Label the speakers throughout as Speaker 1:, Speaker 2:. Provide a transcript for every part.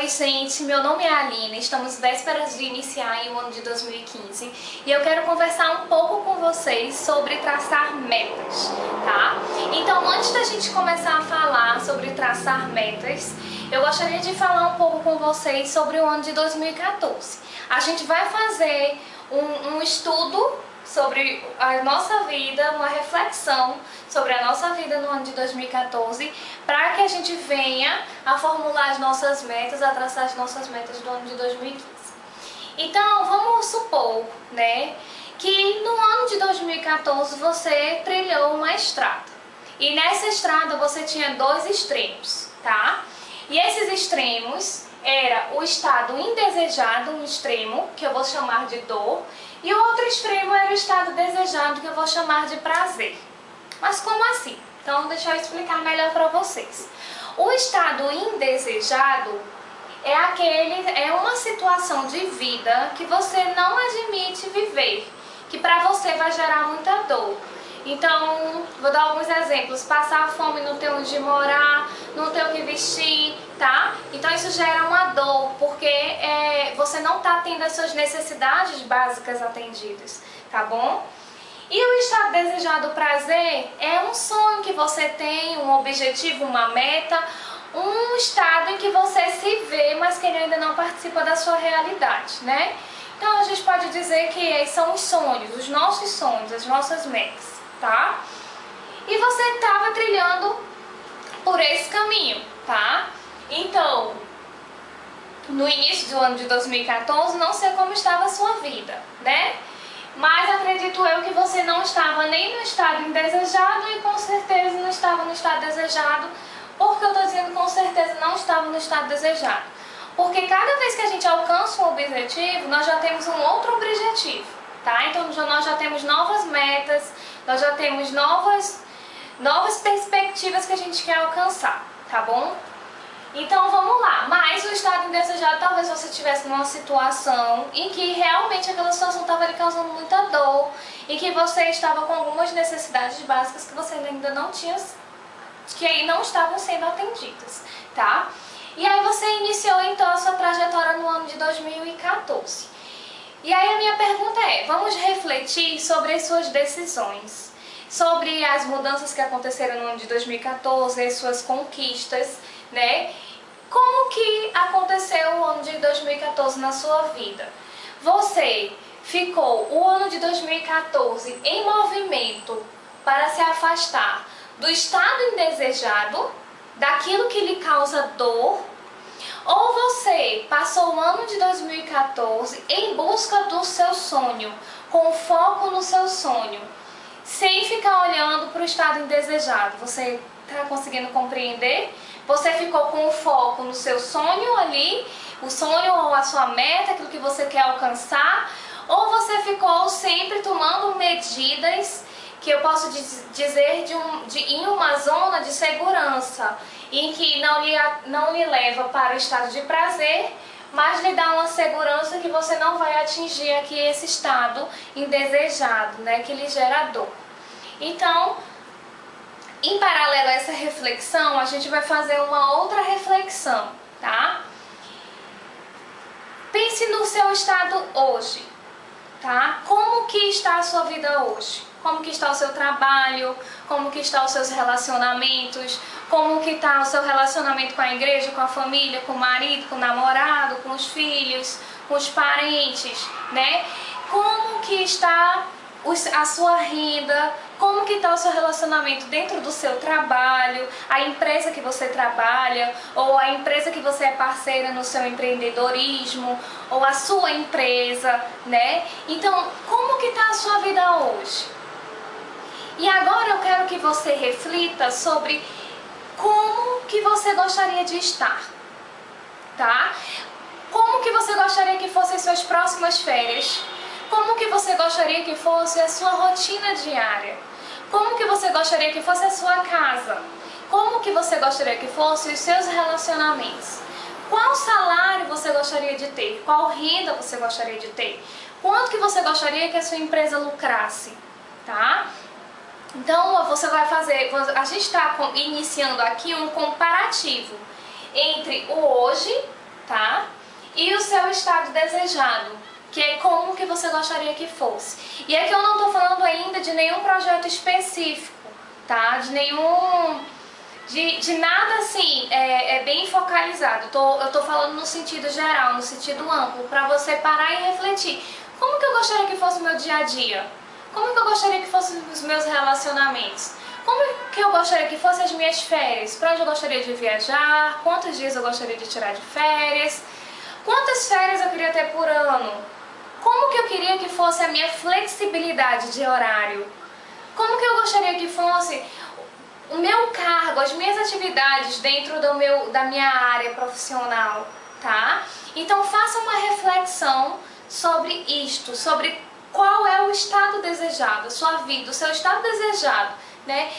Speaker 1: Oi gente, meu nome é Aline, estamos vésperas de iniciar o ano de 2015 e eu quero conversar um pouco com vocês sobre traçar metas, tá? Então, antes da gente começar a falar sobre traçar metas, eu gostaria de falar um pouco com vocês sobre o ano de 2014. A gente vai fazer um estudo sobre a nossa vida, uma reflexão sobre a nossa vida no ano de 2014, para que a gente venha a formular as nossas metas, a traçar as nossas metas do ano de 2015. Então, vamos supor, né, que no ano de 2014 você trilhou uma estrada. E nessa estrada você tinha dois extremos, tá? E esses extremos era o estado indesejado, um extremo, que eu vou chamar de dor, e o outro extremo era o estado desejado, que eu vou chamar de prazer. Mas como assim? Então, deixa eu explicar melhor para vocês. O estado indesejado é uma situação de vida que você não admite viver, que para você vai gerar muita dor. Então, vou dar alguns exemplos. Passar fome, não ter onde morar, não ter o que vestir, tá? Então isso gera uma dor, porque você não está tendo as suas necessidades básicas atendidas, tá bom? E o estado desejado prazer é um sonho que você tem, um objetivo, uma meta, um estado em que você se vê, mas que ele ainda não participa da sua realidade, né? Então a gente pode dizer que são os sonhos, os nossos sonhos, as nossas metas. Tá? E você estava trilhando por esse caminho, tá? Então, no início do ano de 2014, não sei como estava a sua vida, né? Mas acredito eu que você não estava nem no estado indesejado e com certeza não estava no estado desejado. Por que eu estou dizendo com certeza não estava no estado desejado? Porque cada vez que a gente alcança um objetivo, nós já temos um outro objetivo, tá? Então nós já temos novas metas, nós já temos novas perspectivas que a gente quer alcançar, tá bom? Então vamos lá, mas o estado indesejado, talvez você estivesse numa situação em que realmente aquela situação estava lhe causando muita dor e que você estava com algumas necessidades básicas que você ainda não tinha, que aí não estavam sendo atendidas, tá? E aí você iniciou então a sua trajetória no ano de 2014. E aí a minha pergunta é, vamos refletir sobre as suas decisões, sobre as mudanças que aconteceram no ano de 2014, as suas conquistas, né? Como que aconteceu o ano de 2014 na sua vida? Você ficou o ano de 2014 em movimento para se afastar do estado indesejado, daquilo que lhe causa dor, ou você passou o ano de 2014 em busca do seu sonho, com foco no seu sonho, sem ficar olhando para o estado indesejado? Você está conseguindo compreender? Você ficou com o foco no seu sonho ali, o sonho ou a sua meta, aquilo que você quer alcançar, ou você ficou sempre tomando medidas que eu posso dizer em uma zona de segurança, em que não lhe leva para o estado de prazer, mas lhe dá uma segurança que você não vai atingir aqui esse estado indesejado, né, que lhe gera dor. Então, em paralelo a essa reflexão, a gente vai fazer uma outra reflexão, tá? Pense no seu estado hoje, tá? Como que está a sua vida hoje? Como que está o seu trabalho, como que estão os seus relacionamentos, como que está o seu relacionamento com a igreja, com a família, com o marido, com o namorado, com os filhos, com os parentes, né? Como que está a sua renda, como que está o seu relacionamento dentro do seu trabalho, a empresa que você trabalha, ou a empresa que você é parceira no seu empreendedorismo, ou a sua empresa, né? Então, como que está a sua vida hoje? E agora eu quero que você reflita sobre como que você gostaria de estar, tá? Como que você gostaria que fossem suas próximas férias? Como que você gostaria que fosse a sua rotina diária? Como que você gostaria que fosse a sua casa? Como que você gostaria que fossem os seus relacionamentos? Qual salário você gostaria de ter? Qual renda você gostaria de ter? Quanto que você gostaria que a sua empresa lucrasse? Tá? Então você vai fazer, a gente está iniciando aqui um comparativo entre o hoje tá? E o seu estado desejado, que é como que você gostaria que fosse. E aqui eu não tô falando ainda de nenhum projeto específico, tá? De nada assim, bem focalizado. Eu tô falando no sentido geral, no sentido amplo, para você parar e refletir. Como que eu gostaria que fosse o meu dia a dia? Como que eu gostaria que fossem os meus relacionamentos? Como que eu gostaria que fossem as minhas férias? Para onde eu gostaria de viajar? Quantos dias eu gostaria de tirar de férias? Quantas férias eu queria ter por ano? Como que eu queria que fosse a minha flexibilidade de horário? Como que eu gostaria que fosse o meu cargo, as minhas atividades dentro da minha área profissional, tá? Então faça uma reflexão sobre isto, sobre qual é o estado desejado, a sua vida, o seu estado desejado, né?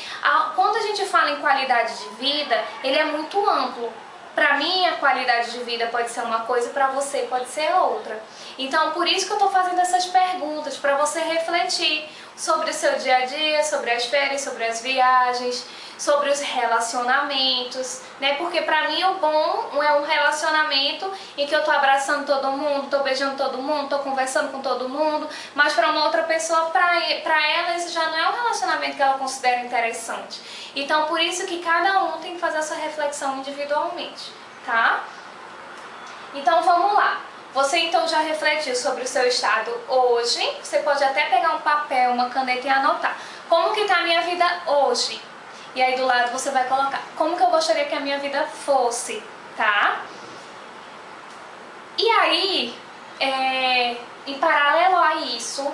Speaker 1: Quando a gente fala em qualidade de vida, ele é muito amplo. Para mim, a qualidade de vida pode ser uma coisa, para você pode ser outra. Então, por isso que eu estou fazendo essas perguntas, para você refletir sobre o seu dia a dia, sobre as férias, sobre as viagens, sobre os relacionamentos, né? Porque pra mim o bom é um relacionamento em que eu tô abraçando todo mundo, tô beijando todo mundo, tô conversando com todo mundo, mas pra uma outra pessoa, pra ela, isso já não é um relacionamento que ela considera interessante. Então, por isso que cada um tem que fazer essa reflexão individualmente, tá? Então, vamos lá. Você então já refletiu sobre o seu estado hoje? Você pode até pegar um papel, uma caneta e anotar. Como que tá a minha vida hoje? E aí do lado você vai colocar como que eu gostaria que a minha vida fosse, tá? E aí, em paralelo a isso,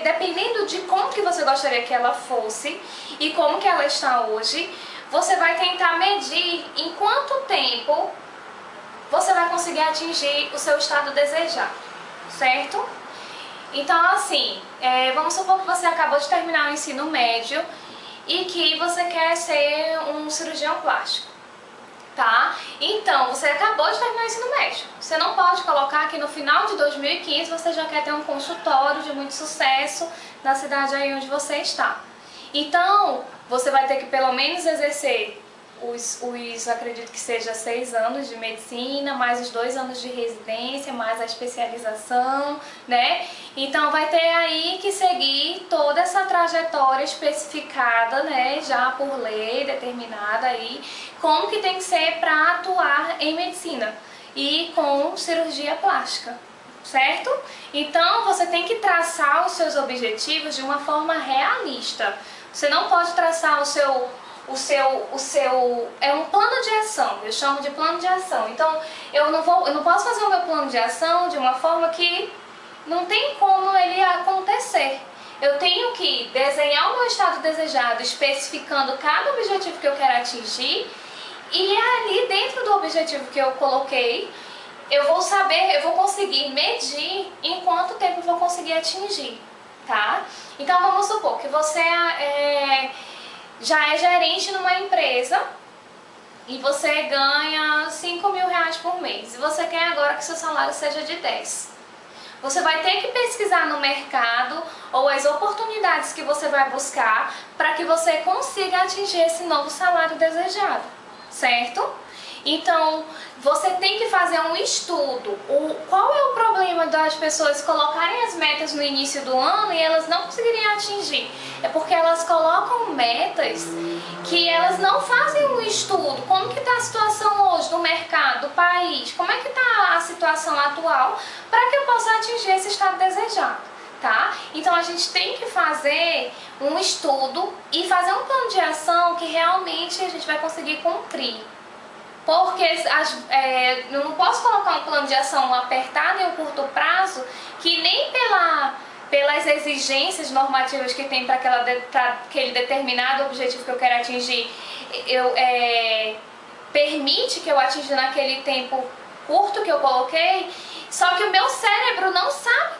Speaker 1: dependendo de como que você gostaria que ela fosse e como que ela está hoje, você vai tentar medir em quanto tempo você vai conseguir atingir o seu estado desejado, certo? Então, assim, vamos supor que você acabou de terminar o ensino médio e que você quer ser um cirurgião plástico, tá? Então, você acabou de terminar o ensino médio. Você não pode colocar que no final de 2015 você já quer ter um consultório de muito sucesso na cidade aí onde você está. Então, você vai ter que pelo menos exercer acredito que seja 6 anos de medicina, mais os 2 anos de residência, mais a especialização, né? Então vai ter aí que seguir toda essa trajetória especificada, né? Já por lei determinada aí, como que tem que ser para atuar em medicina e com cirurgia plástica, certo? Então você tem que traçar os seus objetivos de uma forma realista. Você não pode traçar é um plano de ação, eu chamo de plano de ação. Então eu não posso fazer o meu plano de ação de uma forma que não tem como ele acontecer. Eu tenho que desenhar o meu estado desejado, especificando cada objetivo que eu quero atingir, e ali dentro do objetivo que eu coloquei, eu vou conseguir medir em quanto tempo eu vou conseguir atingir, tá? Então vamos supor que você já é gerente numa empresa e você ganha 5 mil reais por mês e você quer agora que seu salário seja de 10. Você vai ter que pesquisar no mercado ou as oportunidades que você vai buscar para que você consiga atingir esse novo salário desejado, certo? Então, você tem que fazer um estudo. Qual é o problema das pessoas colocarem as metas no início do ano e elas não conseguirem atingir? É porque elas colocam metas que elas não fazem um estudo. Como que está a situação hoje no mercado, do país? Como é que está a situação atual para que eu possa atingir esse estado desejado? Tá? Então a gente tem que fazer um estudo e fazer um plano de ação que realmente a gente vai conseguir cumprir. Porque eu não posso colocar um plano de ação apertado em um curto prazo que nem pelas exigências normativas que tem para aquele determinado objetivo que eu quero atingir, permite que eu atinja naquele tempo curto que eu coloquei, só que o meu cérebro não sabe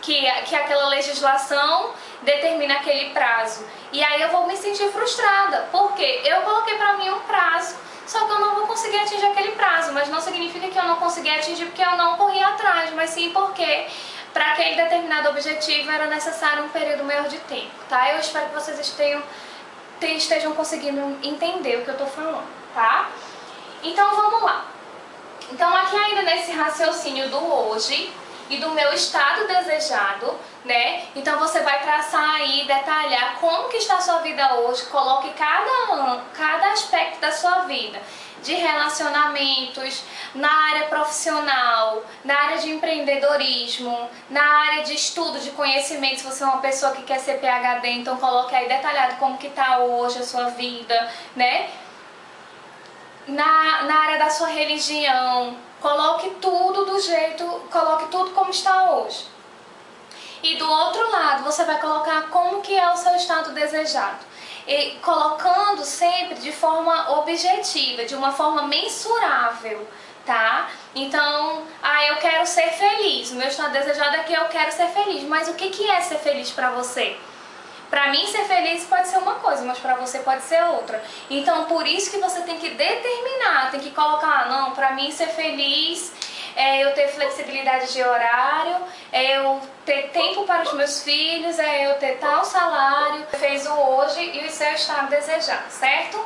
Speaker 1: que aquela legislação determina aquele prazo. E aí eu vou me sentir frustrada, porque eu coloquei para mim um prazo, só que eu não vou conseguir atingir aquele prazo, mas não significa que eu não consegui atingir porque eu não corri atrás, mas sim porque para aquele determinado objetivo era necessário um período maior de tempo, tá? Eu espero que vocês estejam conseguindo entender o que eu tô falando, tá? Então vamos lá. Então aqui ainda nesse raciocínio do hoje e do meu estado desejado, né? Então você vai traçar aí, detalhar como que está a sua vida hoje, coloque cada aspecto da sua vida, de relacionamentos, na área profissional, na área de empreendedorismo, na área de estudo, de conhecimento, se você é uma pessoa que quer ser PhD, então coloque aí detalhado como que está hoje a sua vida, né? Na área da sua religião, coloque tudo coloque tudo como está hoje. E do outro lado, você vai colocar como que é o seu estado desejado. E colocando sempre de forma objetiva, de uma forma mensurável, tá? Então, eu quero ser feliz. O meu estado desejado é que eu quero ser feliz. Mas o que é ser feliz pra você? Pra mim, ser feliz pode ser uma coisa, mas pra você pode ser outra. Então, por isso que você tem que determinar, tem que colocar, não, pra mim ser feliz é eu ter flexibilidade de horário, é eu ter tempo para os meus filhos, é eu ter tal salário, fez o hoje e o seu estado desejado, certo?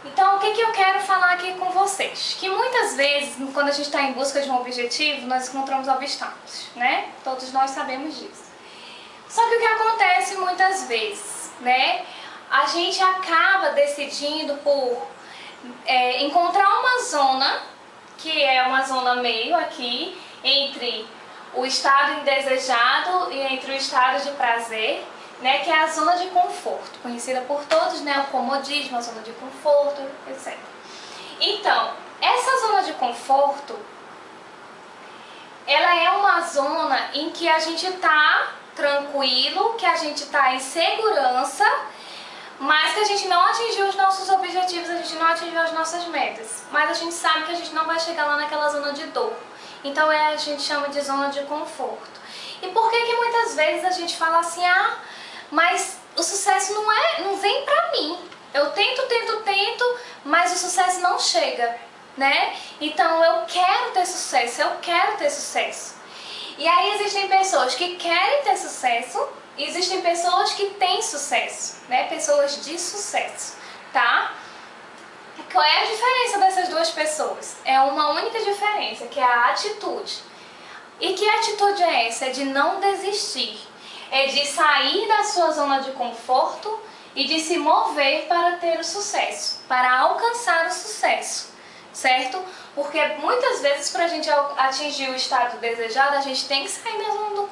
Speaker 1: Então, o que eu quero falar aqui com vocês? Que muitas vezes, quando a gente está em busca de um objetivo, nós encontramos obstáculos, né? Todos nós sabemos disso. Só que o que acontece muitas vezes, né? A gente acaba decidindo por encontrar uma zona, que é uma zona meio aqui, entre o estado indesejado e entre o estado de prazer, né? Que é a zona de conforto, conhecida por todos, né? O comodismo, a zona de conforto, etc. Então, essa zona de conforto, ela é uma zona em que a gente está tranquilo, que a gente está em segurança, mas que a gente não atingiu os nossos objetivos, a gente não atingiu as nossas metas. Mas a gente sabe que a gente não vai chegar lá naquela zona de dor. Então a gente chama de zona de conforto. E por que muitas vezes a gente fala assim, mas o sucesso não vem pra mim. Eu tento, mas o sucesso não chega, né? Então eu quero ter sucesso. E aí existem pessoas que querem ter sucesso e existem pessoas que têm sucesso, né? Pessoas de sucesso, tá? Qual é a diferença dessas duas pessoas? É uma única diferença, que é a atitude. E que atitude é essa? É de não desistir. É de sair da sua zona de conforto e de se mover para ter o sucesso, para alcançar o sucesso, certo? Porque muitas vezes, para a gente atingir o estado desejado, a gente tem que sair da zona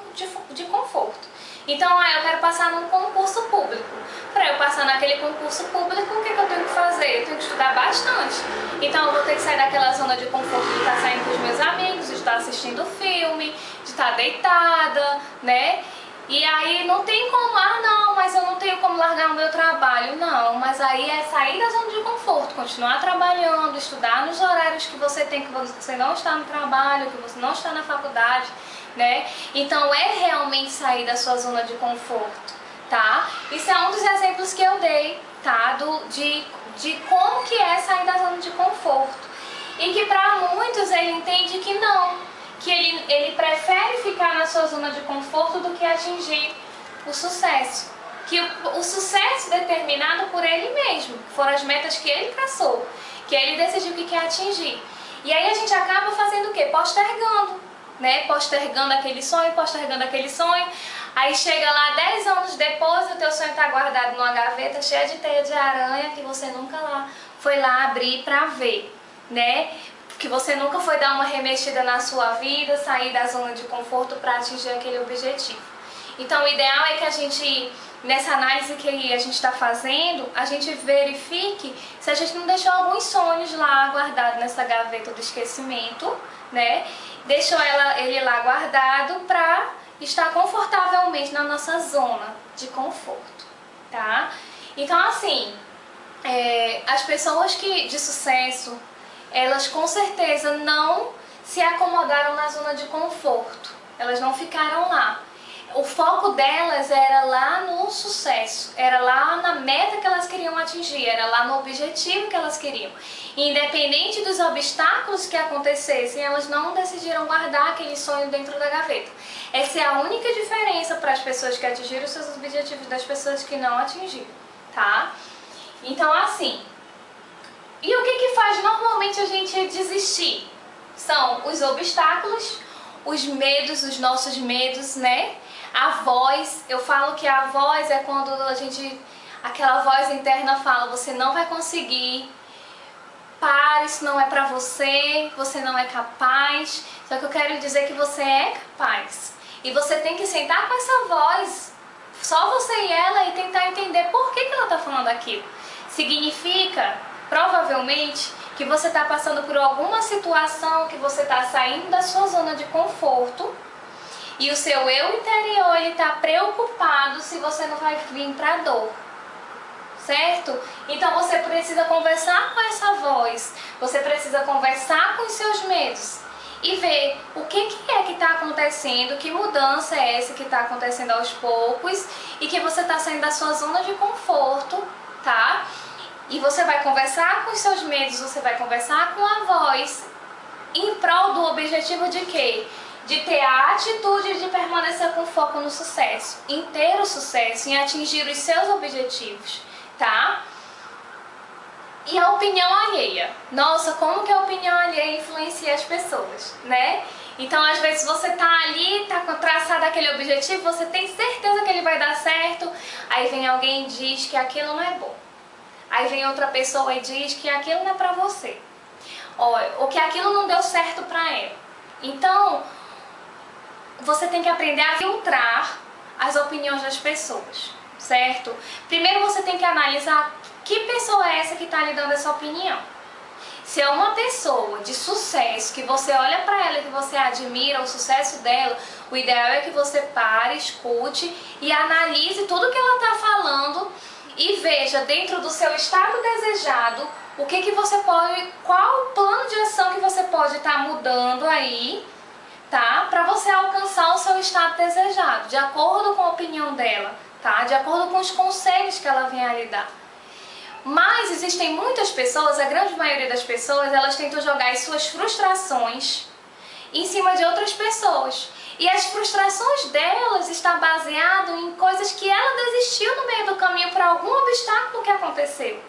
Speaker 1: de conforto. Então, eu quero passar num concurso público. Para eu passar naquele concurso público, o que eu tenho que fazer? Eu tenho que estudar bastante. Então, eu vou ter que sair daquela zona de conforto de estar saindo com os meus amigos, de estar assistindo filme, de estar deitada, né? E aí não tem como, não, mas eu não tenho como largar o meu trabalho. Não, mas aí é sair da zona de conforto, continuar trabalhando, estudar nos horários que você tem, que você não está no trabalho, que você não está na faculdade, né? Então é realmente sair da sua zona de conforto, tá? Isso é um dos exemplos que eu dei, tá? De como que é sair da zona de conforto. E que para muitos ele entende que não, que ele prefere ficar na sua zona de conforto do que atingir o sucesso. Que o sucesso determinado por ele mesmo, foram as metas que ele traçou, que ele decidiu que quer atingir. E aí a gente acaba fazendo o quê? Postergando, né? Postergando aquele sonho, aí chega lá 10 anos depois, o teu sonho está guardado numa gaveta cheia de teia de aranha que você nunca foi lá abrir para ver, né? Que você nunca foi dar uma remexida na sua vida, sair da zona de conforto para atingir aquele objetivo. Então o ideal é que a gente, nessa análise que a gente está fazendo, a gente verifique se a gente não deixou alguns sonhos lá guardados nessa gaveta do esquecimento, né? Deixou ele lá guardado para estar confortavelmente na nossa zona de conforto, tá? Então assim, as pessoas de sucesso, elas com certeza não se acomodaram na zona de conforto, elas não ficaram lá. O foco delas era lá no sucesso, era lá na meta que elas queriam atingir, era lá no objetivo que elas queriam. Independente dos obstáculos que acontecessem, elas não decidiram guardar aquele sonho dentro da gaveta. Essa é a única diferença para as pessoas que atingiram os seus objetivos das pessoas que não atingiram, tá? Então assim, e o que faz faz normalmente a gente desistir? São os obstáculos, os medos, os nossos medos, né? A voz, eu falo que a voz é quando aquela voz interna fala, você não vai conseguir, para, isso não é pra você, você não é capaz. Só que eu quero dizer que você é capaz. E você tem que sentar com essa voz, só você e ela, e tentar entender por que ela tá falando aquilo. Significa, provavelmente, que você está passando por alguma situação, que você está saindo da sua zona de conforto e o seu eu interior ele está preocupado se você não vai vir para dor, certo? Então você precisa conversar com essa voz, você precisa conversar com os seus medos e ver o que é que está acontecendo, que mudança é essa que está acontecendo aos poucos e que você está saindo da sua zona de conforto, tá? E você vai conversar com os seus medos, você vai conversar com a voz em prol do objetivo de quê? De ter a atitude de permanecer com foco no sucesso, em ter o sucesso, em atingir os seus objetivos, tá? E a opinião alheia. Nossa, como que a opinião alheia influencia as pessoas, né? Então, às vezes você tá ali, tá traçado aquele objetivo, você tem certeza que ele vai dar certo, aí vem alguém e diz que aquilo não é bom. Aí vem outra pessoa e diz que aquilo não é pra você, ou que aquilo não deu certo pra ela. Então, você tem que aprender a filtrar as opiniões das pessoas, certo? Primeiro você tem que analisar que pessoa é essa que está lhe dando essa opinião. Se é uma pessoa de sucesso, que você olha pra ela e que você admira o sucesso dela, o ideal é que você pare, escute e analise tudo que ela está falando e veja dentro do seu estado desejado o que você pode, qual o plano de ação que você pode estar mudando aí, tá? Para você alcançar o seu estado desejado, de acordo com a opinião dela, tá? De acordo com os conselhos que ela vem a lhe dar. Mas existem muitas pessoas, a grande maioria das pessoas, elas tentam jogar as suas frustrações em cima de outras pessoas. E as frustrações delas estão baseadas em coisas que ela desistiu no meio do caminho por algum obstáculo que aconteceu.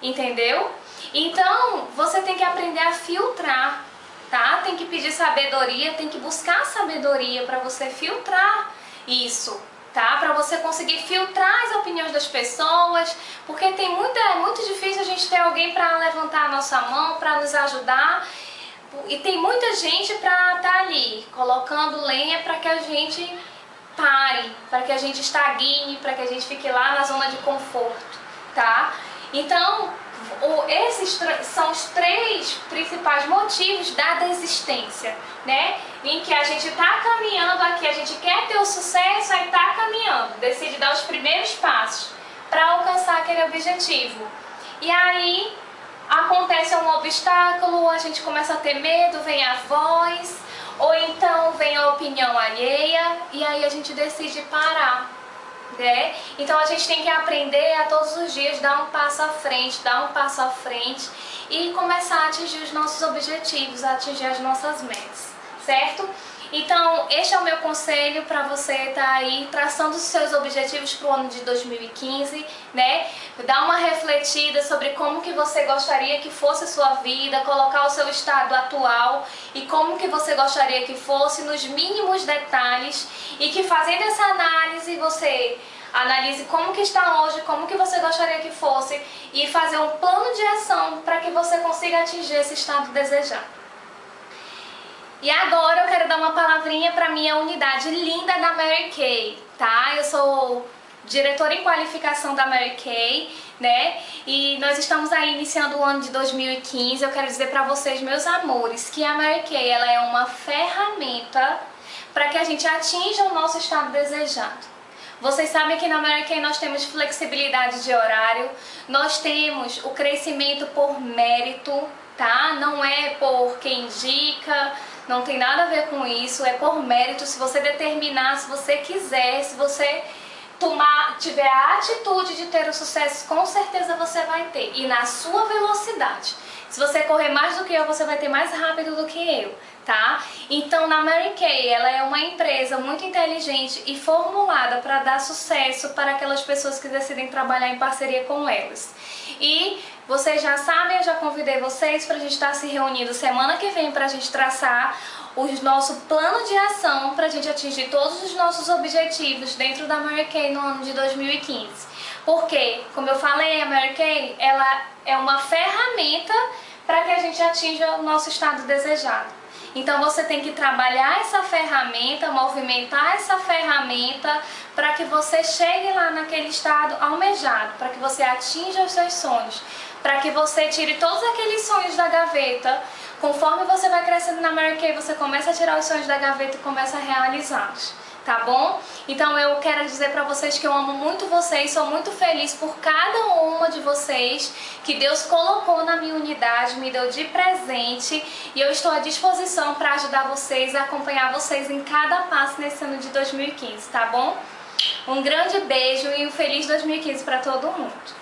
Speaker 1: Entendeu? Então, você tem que aprender a filtrar, tá? Tem que pedir sabedoria, tem que buscar sabedoria para você filtrar isso, tá? Para você conseguir filtrar as opiniões das pessoas, porque é muito difícil a gente ter alguém para levantar a nossa mão, para nos ajudar. E tem muita gente para estar ali, colocando lenha para que a gente pare, para que a gente estagne, para que a gente fique lá na zona de conforto, tá? Então, esses são os 3 principais motivos da desistência, né? Em que a gente está caminhando aqui, a gente quer ter o sucesso, aí está caminhando, decide dar os primeiros passos para alcançar aquele objetivo. E aí acontece um obstáculo, a gente começa a ter medo, vem a voz, ou então vem a opinião alheia, e aí a gente decide parar, né? Então a gente tem que aprender a todos os dias dar um passo à frente e começar a atingir os nossos objetivos, a atingir as nossas metas, certo? Então, este é o meu conselho para você estar aí traçando os seus objetivos para o ano de 2015, né? Dar uma refletida sobre como que você gostaria que fosse a sua vida, colocar o seu estado atual e como que você gostaria que fosse nos mínimos detalhes e que fazendo essa análise você analise como que está hoje, como que você gostaria que fosse e fazer um plano de ação para que você consiga atingir esse estado desejado. E agora eu quero dar uma palavrinha para minha unidade linda da Mary Kay, tá? Eu sou diretora em qualificação da Mary Kay, né? E nós estamos aí iniciando o ano de 2015. Eu quero dizer para vocês, meus amores, que a Mary Kay, ela é uma ferramenta para que a gente atinja o nosso estado desejado. Vocês sabem que na Mary Kay nós temos flexibilidade de horário, nós temos o crescimento por mérito, tá? Não é por quem indica, não tem nada a ver com isso, é por mérito. Se você determinar, se você quiser, se você tiver a atitude de ter o sucesso, com certeza você vai ter. E na sua velocidade. Se você correr mais do que eu, você vai ter mais rápido do que eu, tá? Então, na Mary Kay, ela é uma empresa muito inteligente e formulada para dar sucesso para aquelas pessoas que decidem trabalhar em parceria com elas. E Vocês já sabem, eu já convidei vocês para a gente estar se reunindo semana que vem para a gente traçar o nosso plano de ação para a gente atingir todos os nossos objetivos dentro da Mary Kay no ano de 2015. Porque, como eu falei, a Mary Kay, ela é uma ferramenta para que a gente atinja o nosso estado desejado. Então você tem que trabalhar essa ferramenta, movimentar essa ferramenta para que você chegue lá naquele estado almejado, para que você atinja os seus sonhos, para que você tire todos aqueles sonhos da gaveta. Conforme você vai crescendo na Mary Kay, você começa a tirar os sonhos da gaveta e começa a realizá-los. Tá bom? Então eu quero dizer pra vocês que eu amo muito vocês, sou muito feliz por cada uma de vocês que Deus colocou na minha unidade, me deu de presente, e eu estou à disposição para ajudar vocês, acompanhar vocês em cada passo nesse ano de 2015, tá bom? Um grande beijo e um feliz 2015 para todo mundo!